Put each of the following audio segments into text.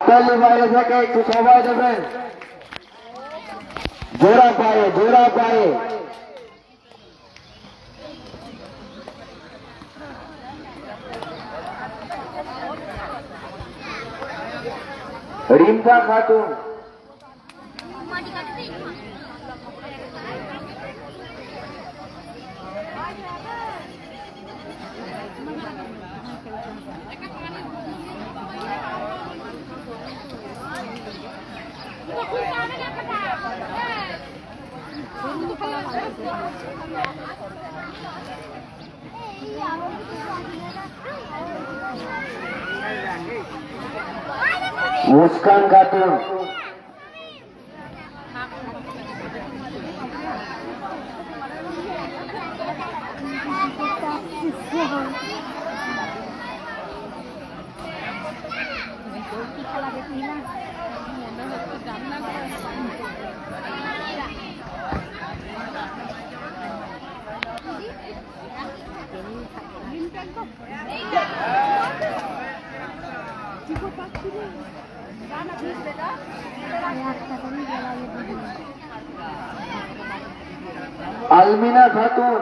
তালি বাইরে থেকে একটু সবাই দেবেন, জোড়া পায়ে জোড়া পায়ে। রিম্পা খাতুন, মুস্কান খাতুন, আলমিনা খাতুন,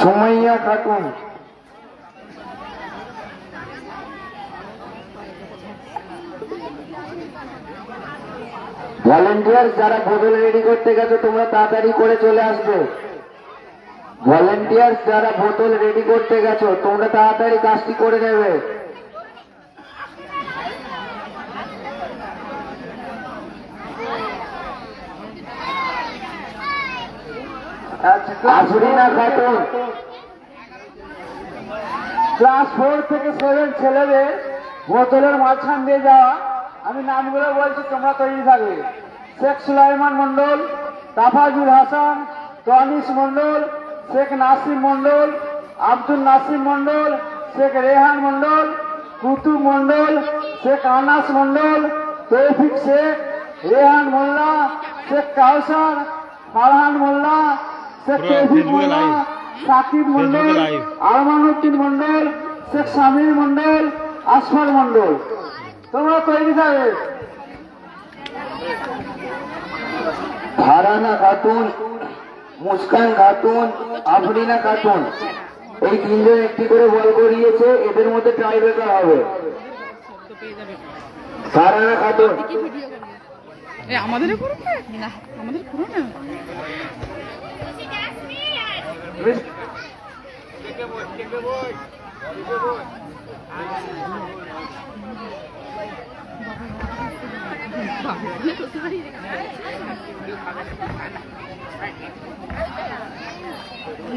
সুমাইয়া খাতুন, ভলেন্টিয়ার যারা বোতল রেডি করতে গেছো তোমরা তাড়াতাড়ি করে চলে আসবে। ভলেন্টিয়ার যারা বোতল রেডি করতে গেছো তোমরা তাড়াতাড়ি কাজটি করে নেবে। আজরিনা খাতুন, ক্লাস 4 থেকে 7 ছেলেদের বোতলের মাঝখান দিয়ে যাওয়া। আমি নামগুলো বলছি, তোমরা তৈরি থাকবে। শেখ সুলাইমান মন্ডল, তাফাজুল হাসান, তনিস মন্ডল, শেখ নাসিম মন্ডল, আব্দুল নাসিম মন্ডল, শেখ রেহান মন্ডল, কুতুব মন্ডল, শেখ আনাস মন্ডল, তৌফিক শেখ, রেহান মোল্লা, শেখ কাউসার, ফারহান মোল্লা, শেখ তৌফিক মোল্লা, সাকিব মন্ডল, আরমানুদ্দিন মন্ডল, শেখ সামির মন্ডল, আসফার মন্ডল। তোমরা তৈরি থাকবে। ফারহানা খাতুন, মুস্কান খাতুন, আফরিনা খাতুন, এই তিনজন একটি করে বল করিয়েছে। এদের মধ্যে টাই ব্রেকার হবে। ফারহানা খাতুন, আমাদের না আমাদের পুরো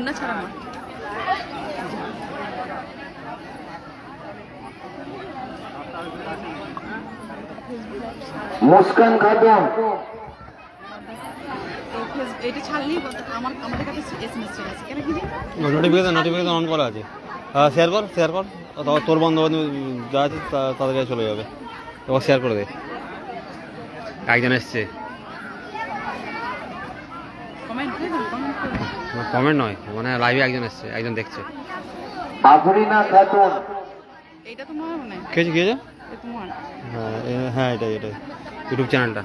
না ছাড়া মুস্কান খাতুন, এটা ছাড়লেই আমাদের কাছে এসএমএস চলে আসে। কেন কি নোটিফিকেশন অন করা আছে। শেয়ার কর তোর বন্ধু যা আছে তাদের কাছে চলে যাবে। তোমার শেয়ার করে দে। একজন এসছে, কমেন্ট নয়, মানে লাইভে একজন এসছে, একজন দেখছে। আফরিনা খাতুন, এটা তোমার মানে কে আছে? তোমার? হ্যাঁ এটাই ইউটিউব চ্যানেলটা।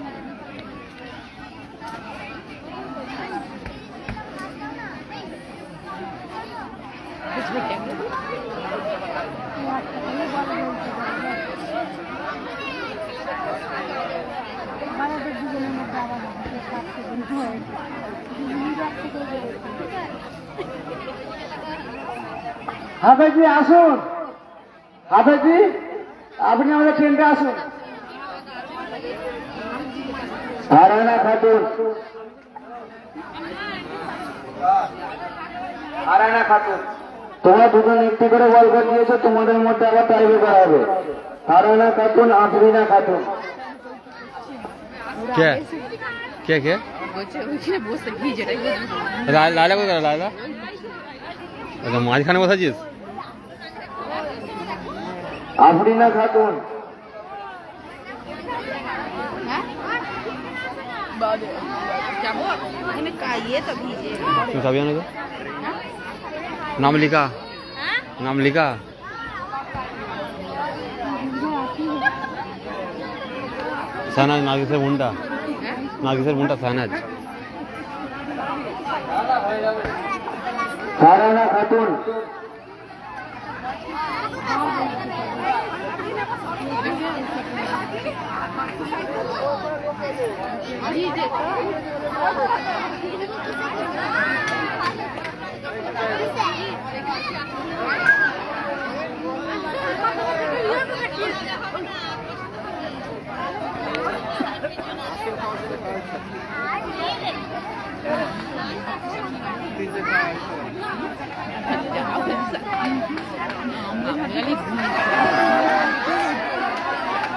হাফেজি আসুন, হাফেজি আপনি আমাদের ট্রেনটা আসুন। ফারহানা খাতুন, ফারহানা খাতুন, তোমরা দুজন একটি করে বল করে দিয়েছো। তোমাদের মধ্যে আবার টাই ব্রেকার হবে। ফারহানা খাতুন, আফরিনা খাতুন। কে কে কে বলছে ওইখানে বসে ভিজেটাই লাইলা কোথায় লাইলা? আচ্ছা মাঝখানে বসাছিস? আফরিনা খাতুন, যাবো এখানে কাইয়ে তো ভিজে तुम सभी आने दो। नाम लिखा, नाम लिखा। सहनाज नागिसेर मुंडा, नागिसेर मुंडा सहनाज। ফারহানা খাতুন,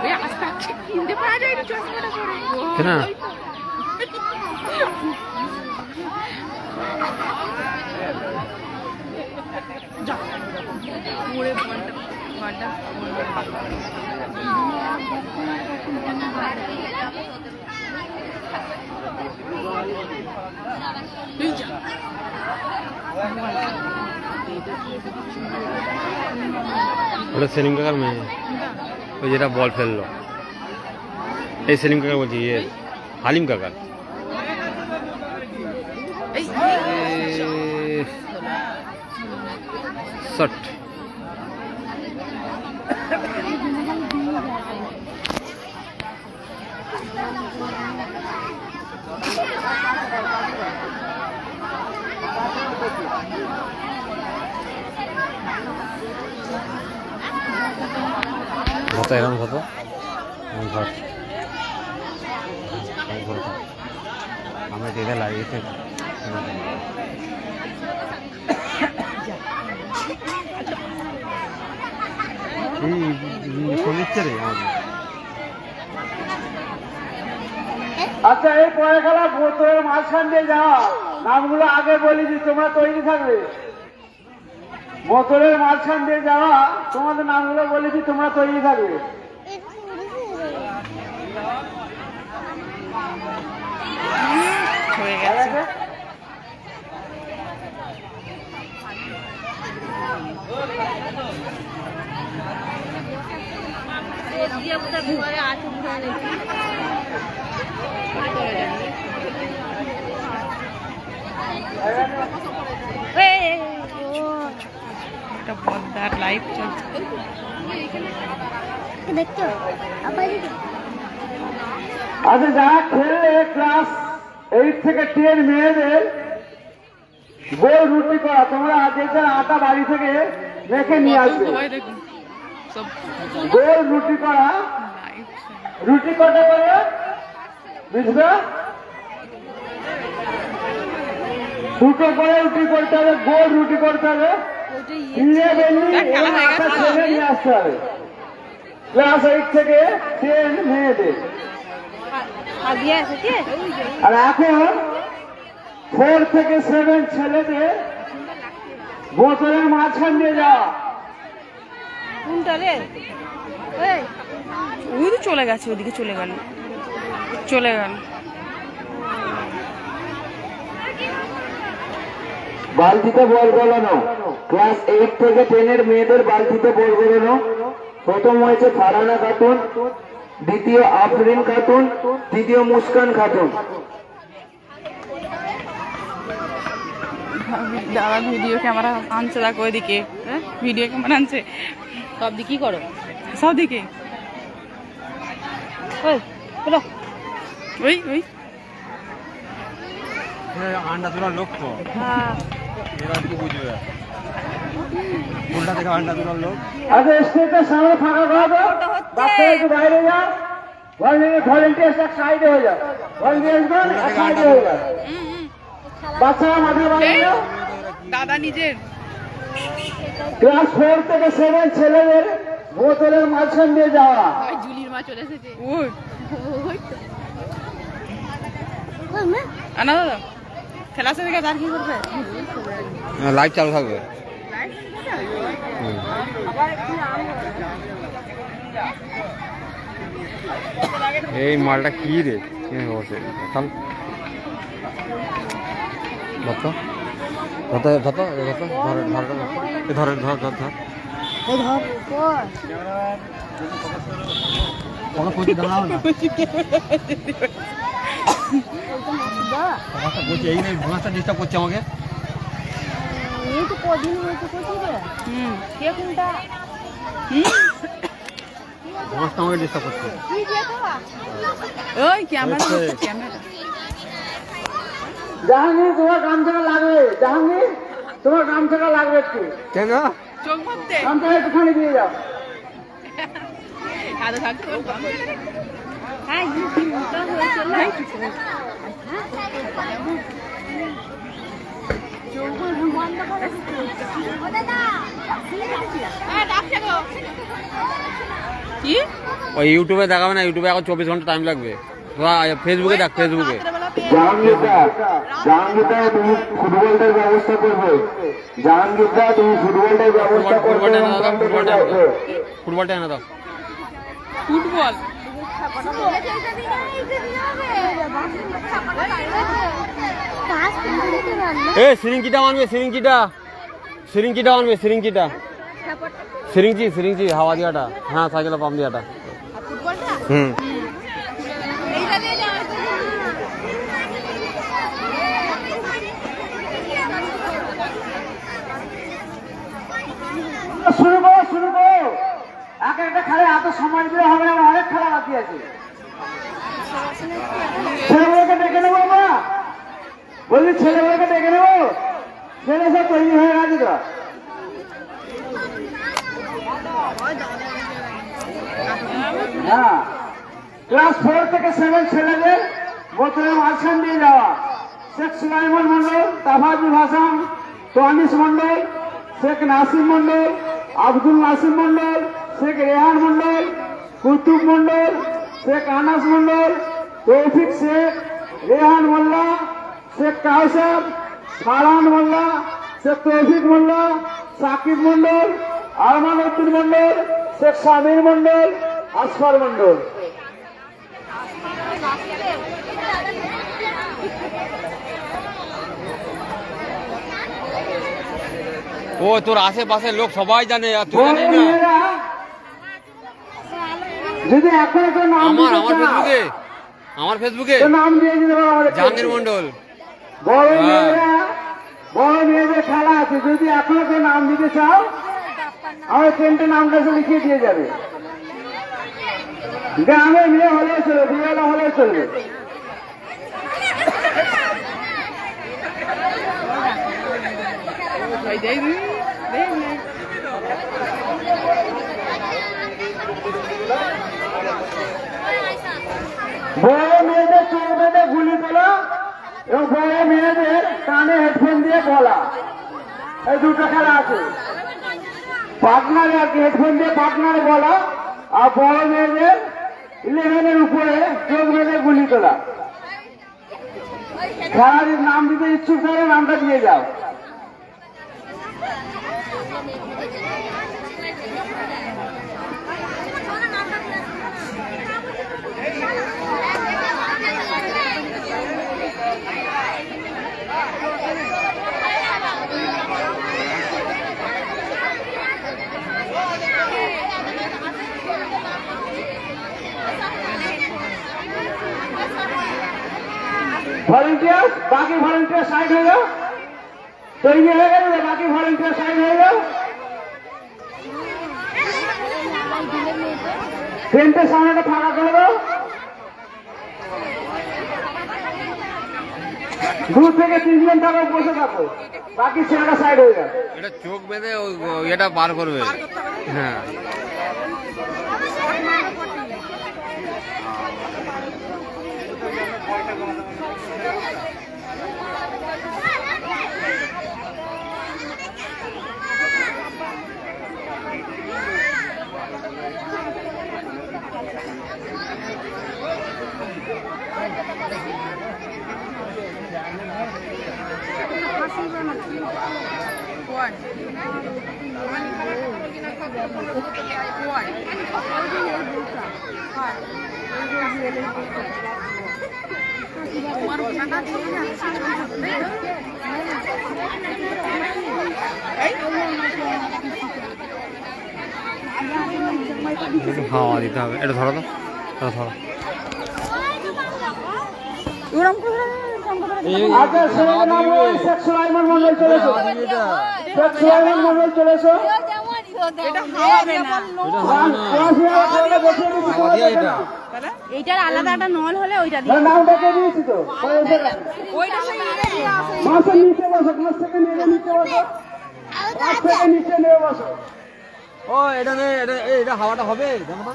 ওই আস্তে আস্তে কিনতে পারা যায় না চশমাটা পরে কেনা? পুরে ঘন্টা ওটা সেলিম কাকার মেয়ে, ওই যেটা বল ফেললো। এই সেলিম কাকার বলছি, ইয়ে হালিম কাকার। শট কত এরকম কত ঘর আমরা যেটা লাগিয়েছে দিচ্ছে রে আমাদের। আচ্ছা এই পরে খেলা বোতলের মাঝখান দিয়ে যাওয়া, নামগুলো আগে বলি যে তোমরা তৈরি থাকবে। বোতলের মাঝখান দিয়ে যাওয়া, তোমাদের নামগুলো বলেছি, তোমরা তৈরি থাকবে। হয়ে গেছে একটা পদ্মার লাইভ চলছে আচ্ছা যারা খেললে ক্লাস 8 থেকে 10 মেয়েদের গোল রুটি করা, তোমরা দেখবেন আটা বাড়ি থেকে মেখে নিয়ে আসবে। সবাই দেখুন সব গোল রুটি করা, লাইভ রুটি কটা করে বুঝবে, দুটো করে রুটি করতে হবে, গোল রুটি করতে হবে, নিয়ে বেরিয়ে এবং আটা ছেড়ে নিয়ে আসতে হবে। ক্লাস 8 থেকে 10 মেয়েদের। আর এখন 4 থেকে 7 ছেলেদের বোতলের মাঝখান দিয়ে যাওয়া। ওই তো চলে গেছে, ওদিকে চলে গেল বালতিতে বল গলানো, ক্লাস 8 থেকে 10 এর মেয়েদের বালতিতে বল গলানো। প্রথম হয়েছে ফারহানা খাতুন, দ্বিতীয় আফরিন খাতুন, তৃতীয় মুস্কান খাতুন। দাদা ভিডিও ক্যামেরা আনছে, দেখো ওইদিকে ভিডিও ক্যামেরা আনছে সব দিকে করো, সব দিকে ওই ওই আন্ডা তোলার লক্ষ্য এবার কি বুঝবে, উল্টা থেকে আন্ডা তোলার লোক। আচ্ছা স্টেজের সামনে ফাঁকা করে দাও, বাচ্চারা একটু বাইরে যাও, ভলেন্টিয়ার্স এক সাইডে হয়ে যাও, ভলেন্টিয়ার্সগণ এক সাইডে হয়ে যাও, বাচ্চারা মাঠে বাইরে যাও। দাদা নিজের ক্লাস 4 থেকে 7 ছেলেদের বোতলের মাঝখান দিয়ে যাওয়া। জুলির মা চলে এসেছে। ওই আনা দাদা খেলা শেষে গেছে আর কি করবে? লাইট চালু থাকবে। এই মালটা কি রে? ধর এই নেই ভোঁসটা ডিস্টার্ব করছে আমাকে। ভোঁসটা আমাকে ডিস্টার্ব করছে। ওই ক্যামেরা ক্যামেরা জাহাঙ্গীর তোমার গামছাটা লাগবে। জাহাঙ্গীর তোমার গামছাটা লাগবে একটু। কেন? চোখ ভরতে গামছাটা একটুখানি দিয়ে যাও। আদা থাকতে কি ওই ইউটিউবে দেখাবে না, ইউটিউবে এখন 24 ঘন্টা টাইম লাগবে। তোরা ফেসবুকে দেখ, ফেসবুকে। জাহাঙ্গীরদা তুমি ফুটবলটার ব্যবস্থা করবে। জাহাঙ্গীরদা তুমি ফুটবলটার ব্যবস্থা করবে। ফুটবলটা এনে দাও। ফুটবল এ সিরিঞ্জিটা আনবে, সিরিঞ্জিটা আনবে, সিরিঞ্জিটা সিরিঞ্জি হাওয়া দিয়াটা। হ্যাঁ সাইকেলে পাম্প দিয়াটা। হুম শুরু করো। এক একটা খেলা এত সময় দিলে হবে না, অনেক খেলা বাকি আছে। ছেলেগুলোকে ডেকে নেবো আমরা, বলছি ছেলেগুলোকে ডেকে নেবো। ছেলে সব তৈরি হয়ে গেছে তো। হ্যাঁ, ক্লাস 4 থেকে 7 ছেলেদের বোতলের মাঝখান দিয়ে যাওয়া। শেখ সুলাইমান মন্ডল, তাফাজুল হাসান, তোয়ানিস মন্ডল, শেখ নাসিম মন্ডল, আব্দুল নাসিম মন্ডল, শেখ রেহান মন্ডল, কুতুব মন্ডল, শেখ আনাস মন্ডল, তৌফিক শেখ, রেহান মোল্লা, শেখ কাউসার, ফারহান মোল্লা, শেখ তৌফিক মোল্লা, সাকিব মন্ডল, আরমান উদ্দিন মন্ডল, শেখ সামির মন্ডল, আসফার মন্ডল। ও তোর আশেপাশের লোক সবাই জানে, আর তুই জানিস না। যদি এখন তো নাম আমার দিতে চাও, ফেসবুকে, আমার ফেসবুকে তো নাম দিয়ে দিতে পারো আমাদের জাহাঙ্গীর পেজে। মন্ডল। বড় হ্যাঁ। মেয়েরা, বড় মেয়েদের খেলা আছে, যদি এখনো কেউ নাম দিতে চাও আমার টেন্টে নামটা এসে লিখিয়ে দিয়ে যাবে। গ্রামে মেয়ে হলেও চলবে, বিয়েলা হলেও চলবে। বড় মেয়েদের চোখ বেঁধে গুলি তোলা এবং বড় মেয়েদের কানে হেডফোন দিয়ে বলা, এই দুটো খেলা আছে। পার্টনার আর হেডফোন দিয়ে পার্টনার বলা, আর বড় মেয়েদের 11-এর উপরে চোখ বেঁধে গুলি তোলা। খেলার নাম দিতে ইচ্ছুক থাকলে নামটা দিয়ে যাও। ভলেন্টিয়ার, বাকি ভলেন্টিয়ার সাইড হয়ে যাও। তৈরি হয়ে গেল, বাকি ভলেন্টিয়ার সাইড হয়ে যাও। টেন্টের সামনেটা ফাঁকা করে দাও। 2 থেকে 3 জন থাকো, বসে থাকো, বাকি ছেলেটা সাইড হয়ে যাও। এটা চোখ বেঁধে এটা পার করবে। হ্যাঁ হাওয়া দিতে হবে, এটা ধরো তো, এটা ধরো। আচ্ছা ছেলের নাম ওই শেখ সুলাইমান মন্ডল চলেছো, শেখ সুলাইমান মন্ডল চলেছো। এইটার আলাদা একটা নল হলে ওইটা দিয়ে নামটা কে দিয়েছি তো মাছের নিচে বসো, মাছ থেকে নিয়ে নিচে বসো, মাছ থেকে নিচে নিয়ে বসো। ও এটা নেই, এটা হাওয়াটা হবে জানো তো?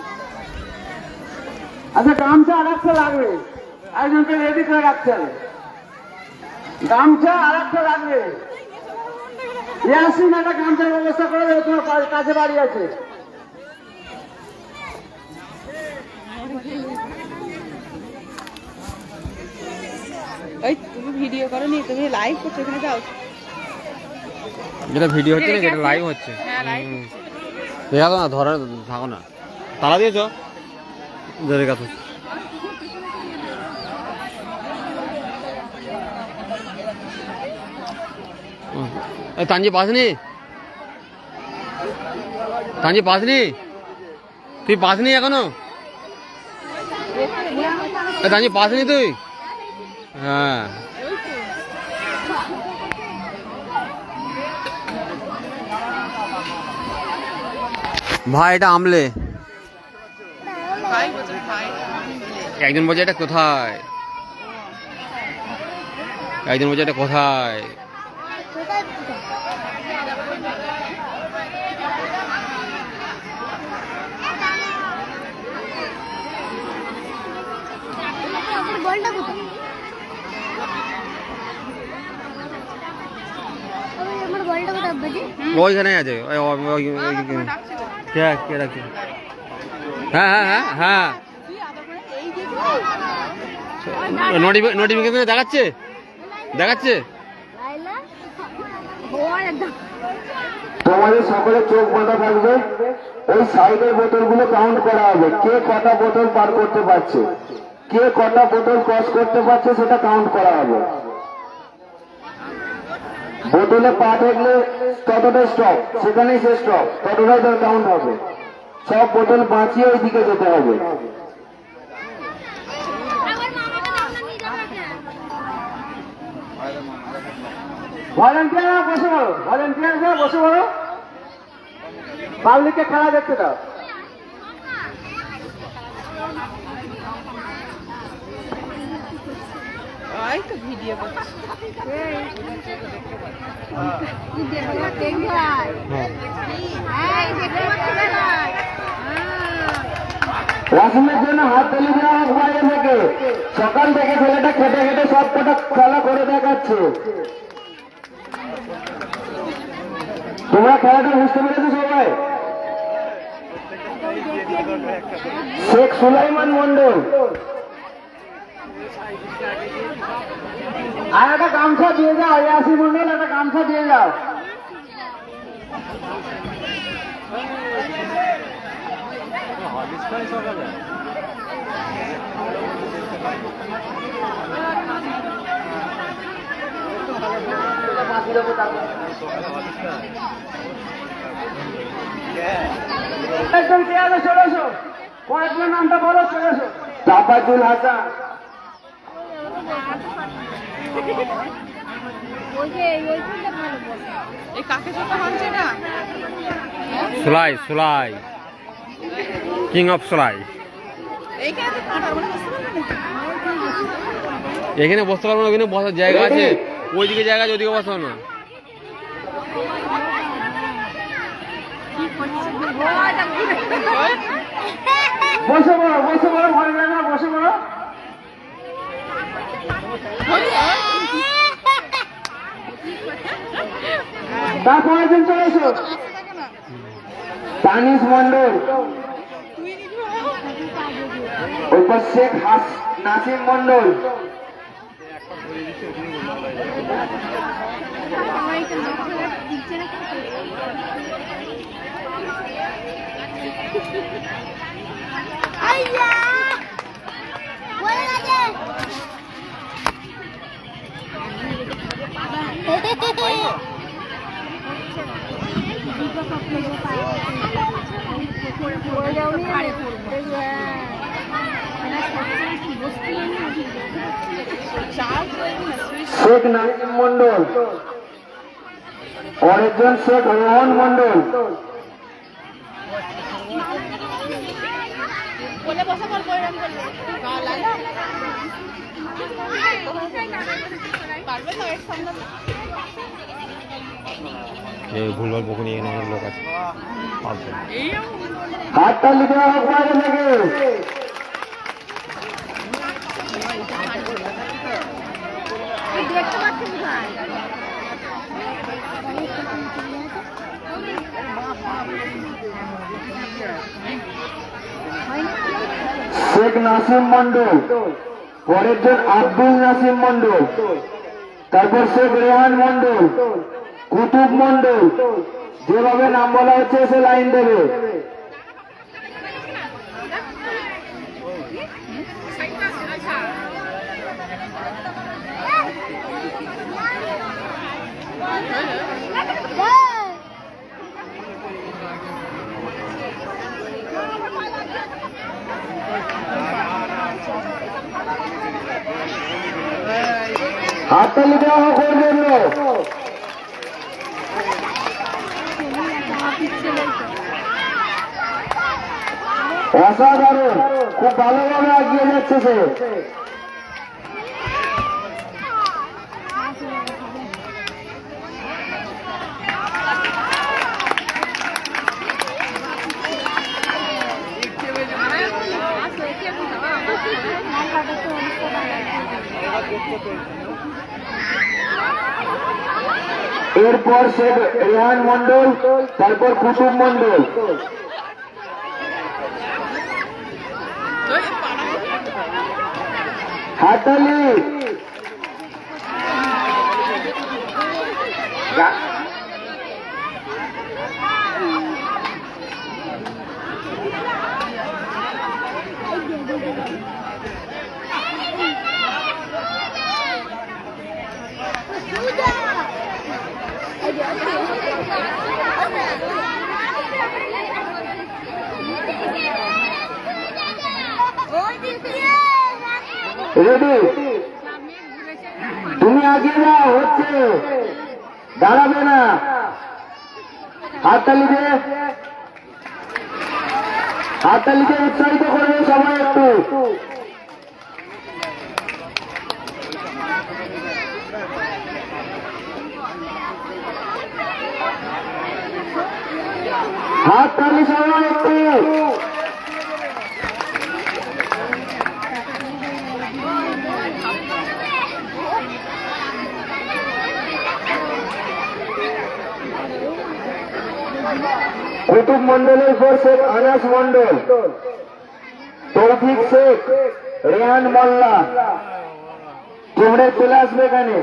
আচ্ছা গামছা আর একটা লাগবে, একজনকে রেডি করে রাখতে হবে। গামছা আর একটা লাগবে, ইয়াসিন একটা গামছার ব্যবস্থা করে দেবে, তোমার কাছে বাড়ি আছে। ওই তুমি ভিডিও করো নি, তুমি লাইভ করছো এখানে যাও। যেটা ভিডিও হচ্ছে না, যেটা লাইভ হচ্ছে। হ্যাঁ লাইভ দেখো না, ধরে থাকো না। তালা দিয়েছ ধরে কাছে। তানজি পাসনি, তানজি পাসনি, তুই পাসনি এখনো? তানজি পাসনি তুই? হ্যাঁ ভাই, এটা আমলে। ভাই বলছে ভাই। একজন বলছে এটা কোথায়, একজন বলছে এটা কোথায়। ওইখানে আছে, কে রাখছে? হ্যাঁ হ্যাঁ হ্যাঁ হ্যাঁ, নোটিফিকেশনে দেখাচ্ছে, দেখাচ্ছে। তোমাদের সকলে চোখ বাঁধা থাকবে, ওই সাইডের বোতলগুলো কাউন্ট করা হবে, কে কটা বোতল পার করতে পারছে, কে কটা বোতল ক্রস করতে পারছে সেটা কাউন্ট করা হবে। বোতলে পা থাকলে ততটাই স্টপ, সেখানেই সে স্টপ, ততটাই তার কাউন্ট হবে। সব বোতল বাঁচিয়ে ওই দিকে যেতে হবে। ভলেন্টিয়ার বসে পড়ো, ভলেন্টিয়ার বসে পড়ো, পাবলিককে খেলা দেখতে দাও। ওই তো ভিডিও করছি। রাসুলের জন্য হাত তালি দেওয়া হোক বাইরে থেকে। সকাল থেকে ছেলেটা খেটে খেটে সব কটা খেলা করে দেখাচ্ছে। তোমরা খেলাটা বুঝতে পেরেছো সবাই? শেখ সুলাইমান মন্ডল, আর একটা গামছা দিয়ে যাও, ইয়াসিন মন্ডল একটা গামছা দিয়ে যাও। একজন কে আগে চলে এসো, কয়েকজন নামটা বলো, চলে এসো। তাফাজুল হাসান, এই কাকে কথা হচ্ছে না? সুলাই, সুলাই, কিং অফ সুলাই। এইখানে তো কাঁটার মানে বসতে পারবে না। এখানে বসতে পারবো না, ওখানে বসার জায়গা আছে, ওইদিকে জায়গা আছে, ওইদিকে বসাও না। বসে পড়ো, বসে পড়ো, ভয় লাগে না, বসে পড়ো। তারপর একজন চলে এসো, তানিশ মন্ডল, ওইপর শেখ নাসিম মন্ডল, শেখ নাজিম মন্ডল, আরেকজন শেখ রোহন মন্ডল, ভুলভাল বকুনি এখানে অনেক লোক আছে। হাততালি দেওয়া হোক বাইরে থেকে। শেখ নাসিম মন্ডল, পরের জন আব্দুল নাসিম মন্ডল, তারপর শেখ রেহান মন্ডল, কুতুব মন্ডল। যেভাবে নাম বলা হচ্ছে সে লাইন দেবে। হাততালি দেওয়া হোক ওর জন্য। অসাধারণ, খুব ভালোভাবে এগিয়ে যাচ্ছে সে। এরপর শেখ রেহান মন্ডল, তারপর কুতুব মন্ডল। হাততালি। রেডি, তুমি আগে যাও, হচ্ছে, দাঁড়াবে না। হাততালি দিয়ে উৎসাহিত করবে সবাই একটু। হাততালি সবাই একটু। কুতুব মন্ডলের পর শেখ আনাস মন্ডল, তৌফিক শেখ, রেহান মোল্লা। তোমরা চলে আসবে এখানে।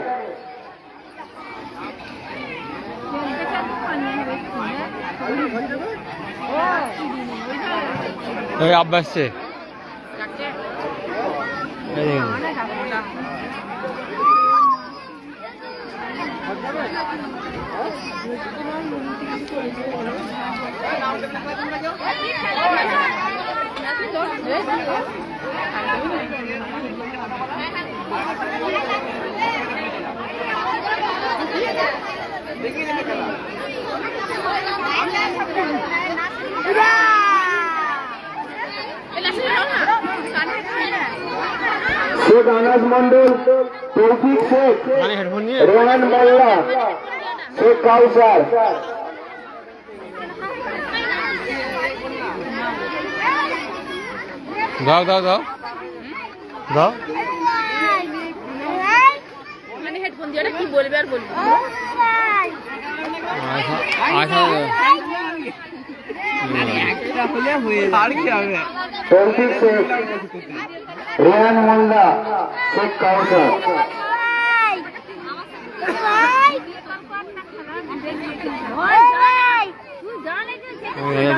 আব্বা আসছে। শেখ আনাস মন্ডল, তৌফিক শেখ, রেহান মোল্লা, শেখ কাউসার। দাও দাও দাও দাও। মানে হেডফোন দিয়ে কি বলবে আর বলবে। তৌফিক শেখ, রেহান মোল্লা, শেখ কাউসার।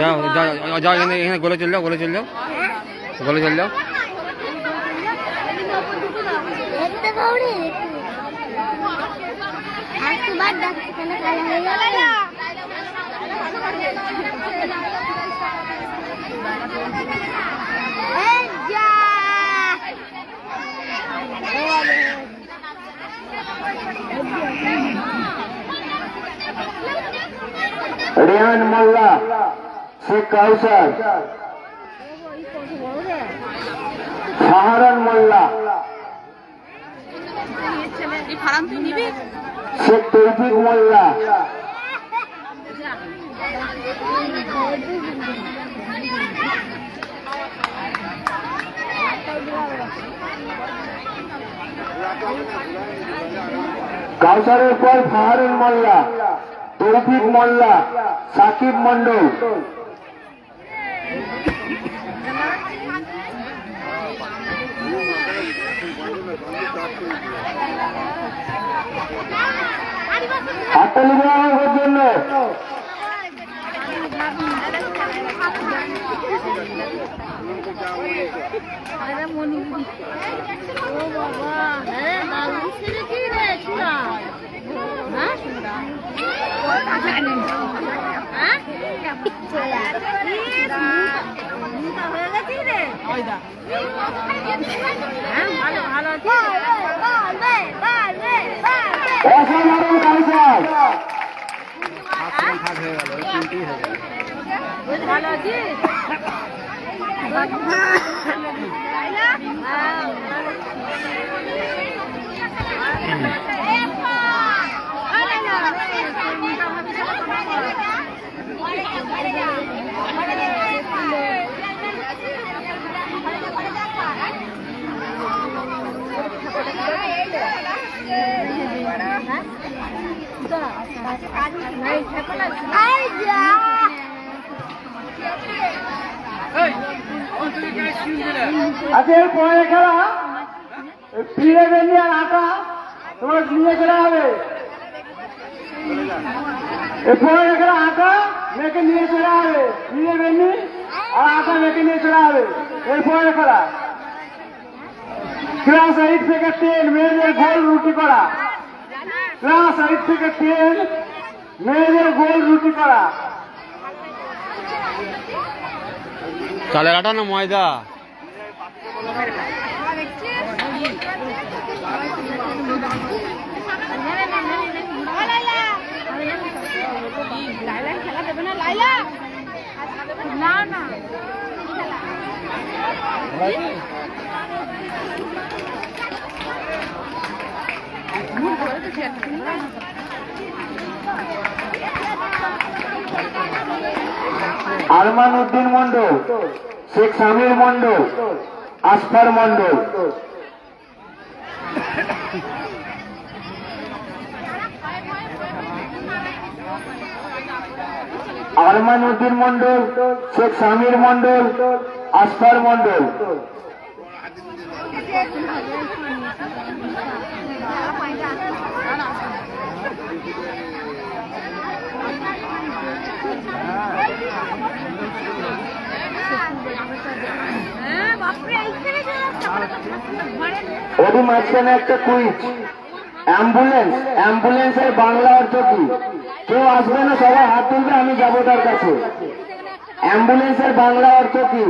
যাও যাও যাও, এখানে গোলে চলে যাও, গোলে চলে যাও, গোলে চলে যাও। রিয়ান মোল্লা, শেখ কাউসার, শাহরান মোল্লা, এই ফার্ম তুই নিবি? শেখ তৌফিক মোল্লা, কাউসারের পর ফাহারুল মোল্লা, তৌফিক মোল্লা, সাকিব মন্ডল, হাততালি দেওয়া হোক ওর জন্য। অসাধারণ কাউসার। আচ্ছা, এর পরে খেলা পিড়ে বেনি আর আটা তোমার নিয়ে খেলা হবে। এরপরে খেলা আটা মেয়েকে নিয়ে চলে হবে, পিড়ে বেনি আর আটা মেয়েকে নিয়ে চলে হবে। এরপরে খেলা ক্লাস 8 থেকে 10 মেয়েদের গোল রুটি করা, ক্লাস 8 থেকে 10 মেয়েদের গোল রুটি করা। চালের আটা না ময়দা? খেলা দেবে না লাইলা? না না আরমান উদ্দিন মন্ডল, শেখ সামির মন্ডল, আসফার মন্ডল, আরমান উদ্দিন মন্ডল, শেখ সামির মন্ডল, আসফার মন্ডল। ওরই মাঝখানে একটা কুইজ, অ্যাম্বুলেন্স, অ্যাম্বুলেন্সের বাংলা অর্থ কি? কেউ আসবে না, সবাই হাত তুলবে, আমি যাবো তার কাছে। অ্যাম্বুলেন্সের বাংলা অর্থ কি?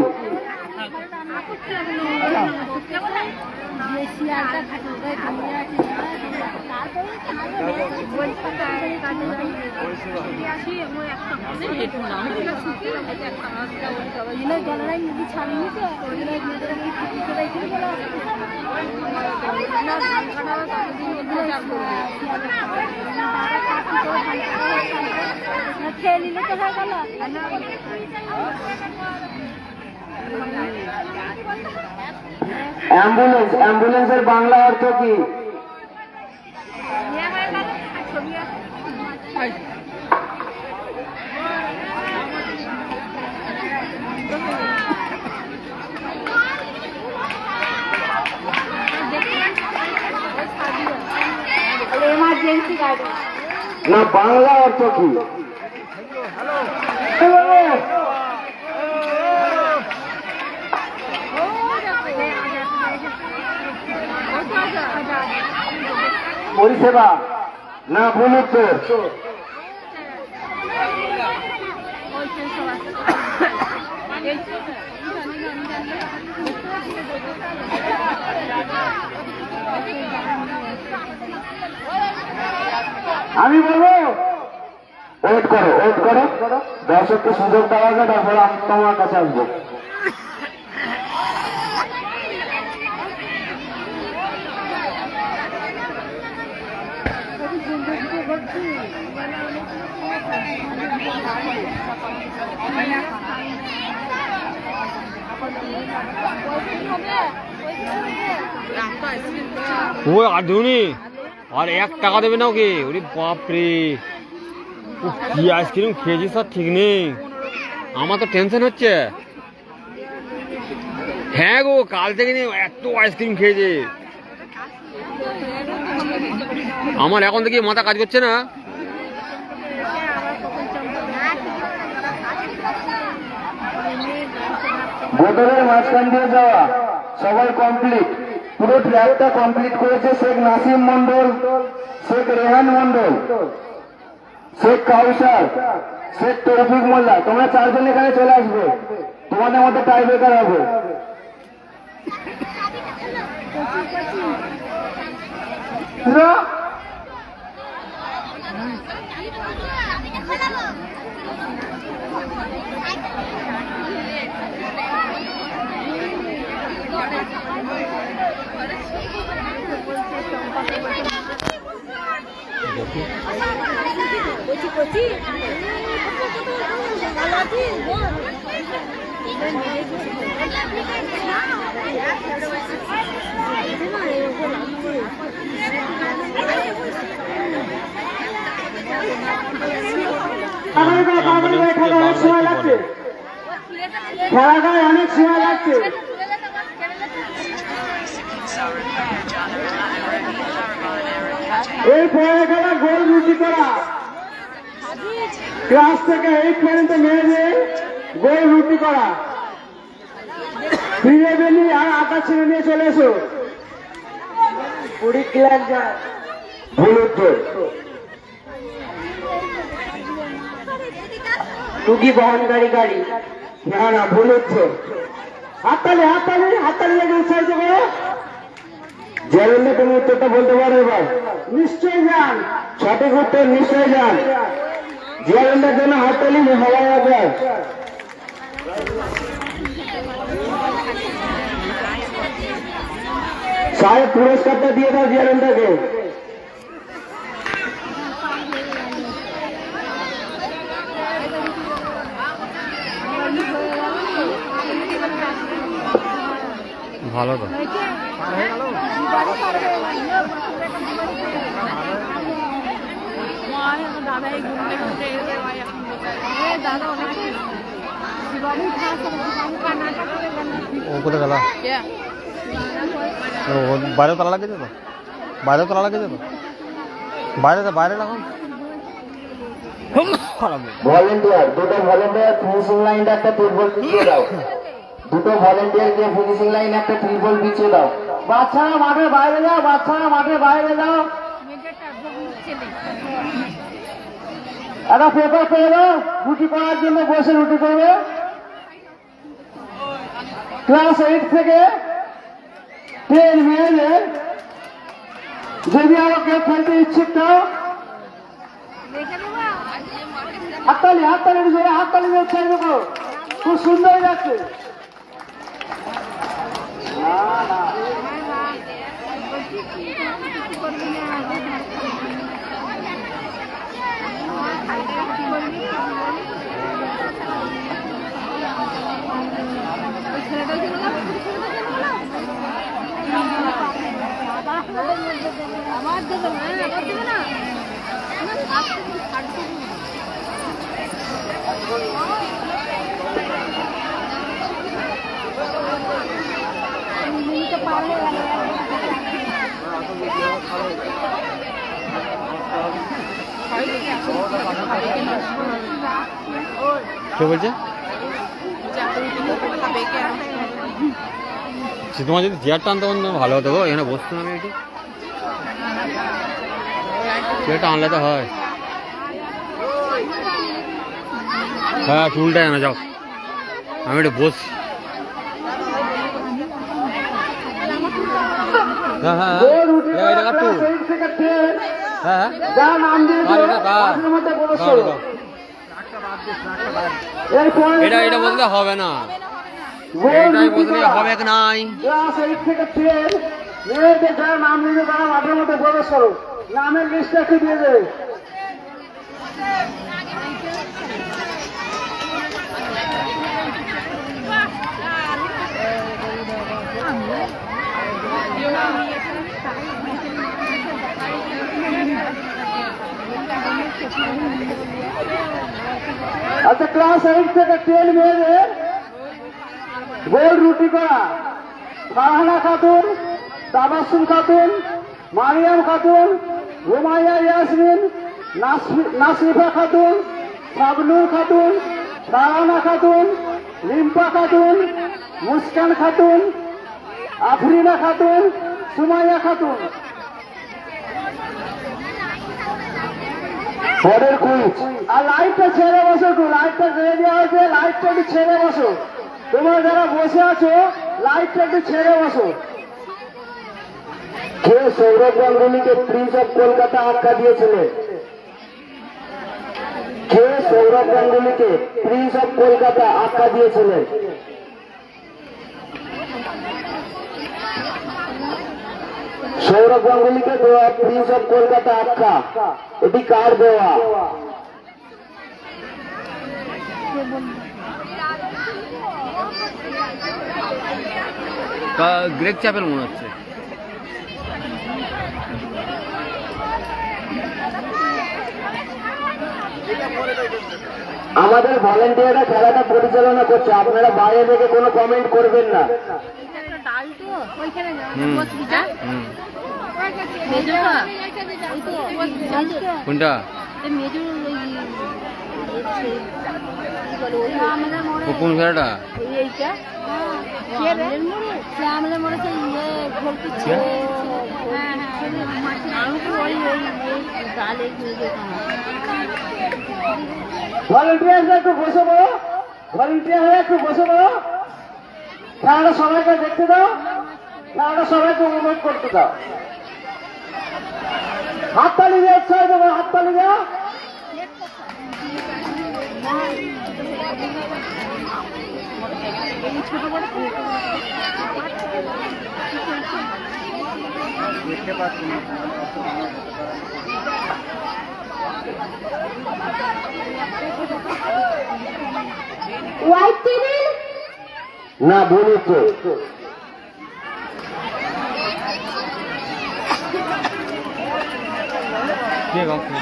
অ্যাম্বুলেন্স, অ্যাম্বুলেন্সের বাংলা অর্থ কি? এমার্জেন্সি গাড়ি না, বাংলা অর্থ কি? পরিষেবা না ভুল উত্তর। আমি বলবো ওয়েট করো দর্শককে সুযোগ দেওয়া যায়, তারপরে আমি তোমার কাছে আসবো। ও আর ধুনি আর 1 টাকা দেবে না ওকে? ওরে বাপরে, ও কি আইসক্রিম খেয়েছিস তার ঠিক নেই। আমার তো টেনশন হচ্ছে। হ্যাঁ গো, কাল থেকে নিয়ে এত আইসক্রিম খেয়েছে, আমার এখন থেকে মাথা কাজ করছে না। বোতলের মাঝখান দিয়ে যাওয়া সবাই কমপ্লিট, পুরো ট্র্যাকটা কমপ্লিট করেছে শেখ নাসিম মন্ডল, শেখ রেহান মন্ডল, শেখ কাউসার, শেখ তৌফিক মোল্লা। তোমরা 4 জন এখানে চলে আসবে, তোমাদের মধ্যে টাই ব্রেকার হবে। খেলাটায় অনেক সময় লাগছে। এই পরে খেলা গোল রুটি করা, ক্লাস থেকে 8 পর্যন্ত মেয়েদের গোল রুটি করা। ফিরে বেলি আর আটা ছেড়ে নিয়ে চলে এসো। 20 ক্লাস যায় ভুল উত্তর। টুকি বহনকারী গাড়ি, না ভুল উত্তর। হাততালি লেগে উৎসাহিত করো। জেরেন্দ্র, তুমি উত্তরটা বলতে পারো এবার? নিশ্চয় যান, সঠিক উত্তর নিশ্চয় যান। জেরেন্দ্রের জন্য হাততালি সবাই একবার। সাহেব পুরস্কারটা দিয়ে দাও জেরেন্দ্রকে। ভালো তো। ও কোথায় গেল? বাইরে তালা লাগিয়েছে তো, বাইরে লাগাও। ভলেন্টিয়ার, দুটো ভলেন্টিয়ার ফিনিশিং লাইনটা একটা ফুটবল পিছিয়ে দাও। দুটো ভলেন্টিয়ার গিয়ে ফিনিশিং লাইন একটা ফুটবল পিছিয়ে দাও। বাচ্চারা মাঠে বাইরে যাও, একটা পেপার পেয়ে দাও, রুটি করার জন্য বসে রুটি করবে। ক্লাস 8 থেকে 10 মেয়েদের যদি আরো কেউ খেলতে ইচ্ছুক নাও, হাততালি উৎসাহিত করো। খুব সুন্দর যাচ্ছে। কে বলছে? তোমার যদি চেয়ারটা আনতে পারতো ভালো হতো গো, এখানে বসতো না আমি একটু। চেয়ারটা আনলে তো হয়। হ্যাঁ চুলটা এনে যাও, আমি একটু বসছি। হ্যাঁ হ্যাঁ গোল রুটি এটা করা কাটু। ক্লাস 8 থেকে 10 হ্যাঁ যা নাম দিয়েছে মাঠের মধ্যে প্রবেশ করো। এরপরে এটা এটা বললে হবে না, গোল এটাই রুটি বললে করা হবে নাই। ক্লাস 8 থেকে 10 মেয়েদের যারা নাম দিয়েছে তারা মাঠের মধ্যে প্রবেশ করো। নামের লিস্টটা একটু দিয়ে দেবে। আচ্ছা ক্লাস 8 থেকে 10 মেয়েদের গোল রুটি করা ফারহানা খাতুন, তাবাসসুম খাতুন, মারিয়াম খাতুন, রুমাইয়া ইয়াসমিন, নাসরিফা খাতুন, শাবনুর খাতুন, ফারহানা খাতুন, রিম্পা খাতুন, মুস্কান খাতুন, আফরিনা খাতুন, সুমাইয়া খাতুন। পরের কুইজ। আর লাইটটা ছেড়ে বসো, একটু লাইটটা ছেড়ে দেওয়া হয়েছে, লাইটটা একটু ছেড়ে বসো। তোমরা যারা বসে আছো লাইটটা একটু ছেড়ে বসো। কে সৌরভ গাঙ্গুলিকে প্রিন্স অফ কলকাতা আখ্যা দিয়েছিলেন? কে সৌরভ গাঙ্গুলিকে প্রিন্স অফ কলকাতা আখ্যা দিয়েছিলেন? সৌরভ গাঙ্গুলিকে দেওয়া প্রিন্স অফ কলকাতা আখ্যা, এটি কার দেওয়া? গ্রেগ চ্যাপেল মনে হচ্ছে। আমাদের ভলেন্টিয়াররা খেলাটা পরিচালনা করছে, আপনারা বাইরে থেকে কোনো কমেন্ট করবেন না। কোনটা? কোন খেলাটা? ভলেন্টিয়াররা একটু বসে পড়ো, ভলেন্টিয়াররা একটু বসে পড়ো। খেলাটা সবাইকে দেখতে দাও, খেলাটা সবাইকে উপভোগ করতে দাও। হাততালি দিয়ে উৎসাহ দেবো, হাততালি দেওয়া। দেখতে পাচ্ছি না। হোয়াইট টেবিল না, বলি তো কে কাকু?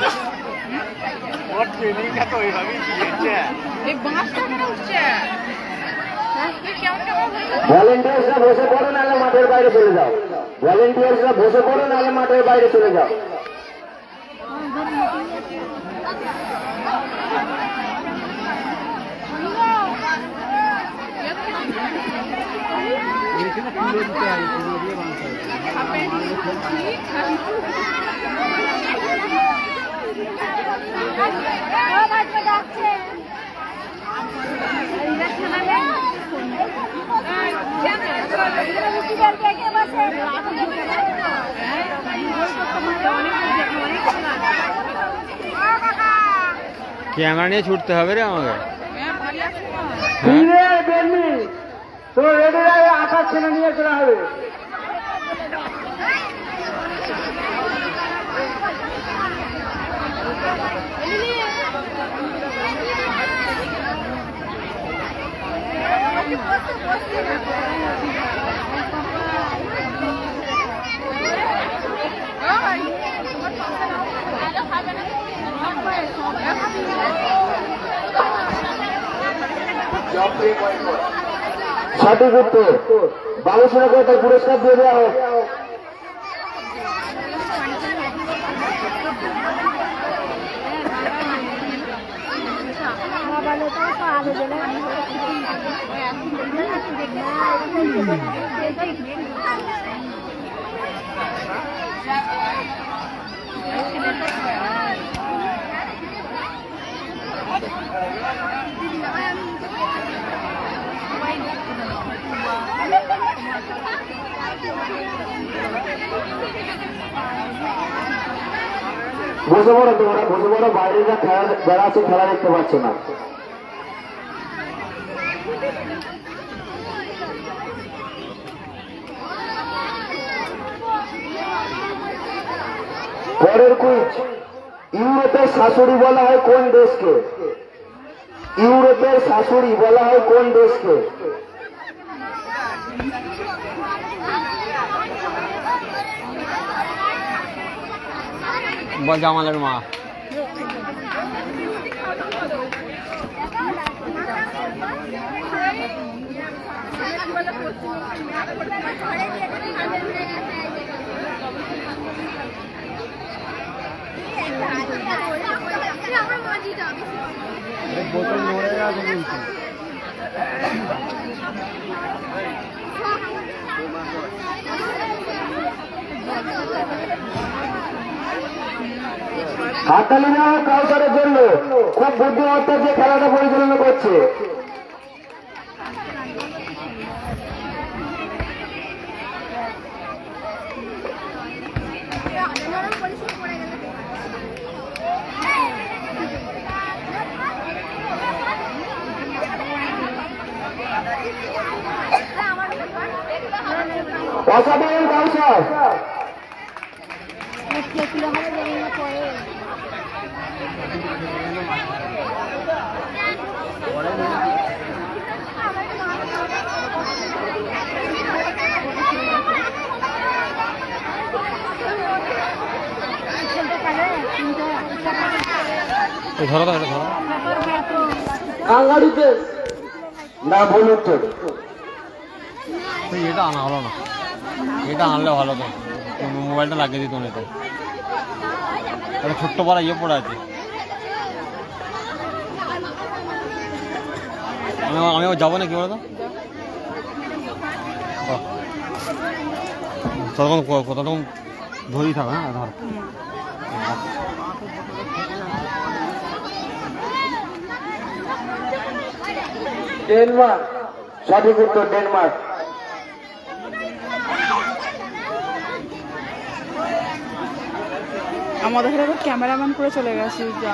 ভলেন্টিয়ার্সরা বসে পড়ো, নাহলে মাঠের বাইরে চলে যাও। ভলেন্টিয়ার্সরা বসে পড়ো, নাহলে মাঠের বাইরে চলে যাও। ক্যামেরা নিয়ে ছুটতে হবে রে আমাকে। ফিরে বেরনি তো রেডি রাখে, আটা ছেলে নিয়ে চলে হবে। সঠিক উত্তর। বাবুসোনাকে তার পুরস্কার দিয়ে দেওয়া হোক। বসে পড়ো তোমরা, বসে পড়ো, বাইরে যা খেলা বেড়াচ্ছে খেলা দেখতে পাচ্ছ না। পরের কুইজ, ইউরোপের শাশুড়ি বলা হয় কোন দেশকে? ইউরোপের শাশুড়ি বলা হয় কোন দেশকে? বল জামালের মা। বোতল নড়ে গেছে কিন্তু। হাততালি দাও কাউসারের জন্য, খুব বুদ্ধিমত্তা দিয়ে খেলাটা পরিচালনা করছে। অসাধারণ কাউসার। ধরো তো, এটা ধরো। কাঙ্গারুতে না, ভুল উত্তর। এটা আনা হলো না, এটা আনলে ভালো তো, মোবাইলটা লাগিয়ে দিত এতে। একটা ছোট্ট পাড়া ইয়ে পড়ে আছে। আমি যাবো না কি বলতো, ততক্ষণ ততক্ষণ ধরেই থাকো। হ্যাঁ ধর। ডেনমার্ক সঠিক উত্তর, ডেনমার্ক। আমাদের ক্যামেরাম্যান করে চলে গেছে যা।